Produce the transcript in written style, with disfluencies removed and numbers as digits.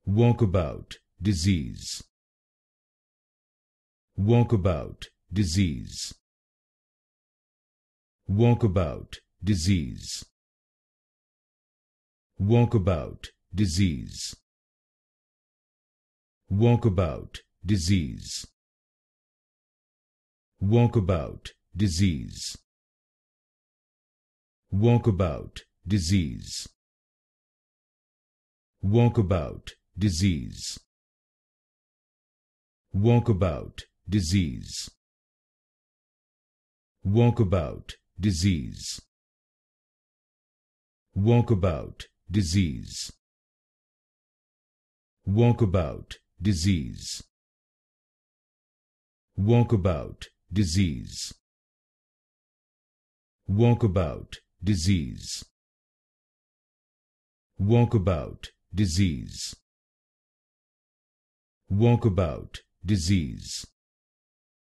Walkabout disease. Walkabout disease. Walkabout disease. Walkabout disease. Walkabout disease. Walkabout disease. Walkabout disease. Walkabout disease. Walkabout disease. Walkabout disease. Walkabout disease. Walkabout disease. Walkabout disease. Walkabout disease. Walkabout disease. Walkabout disease.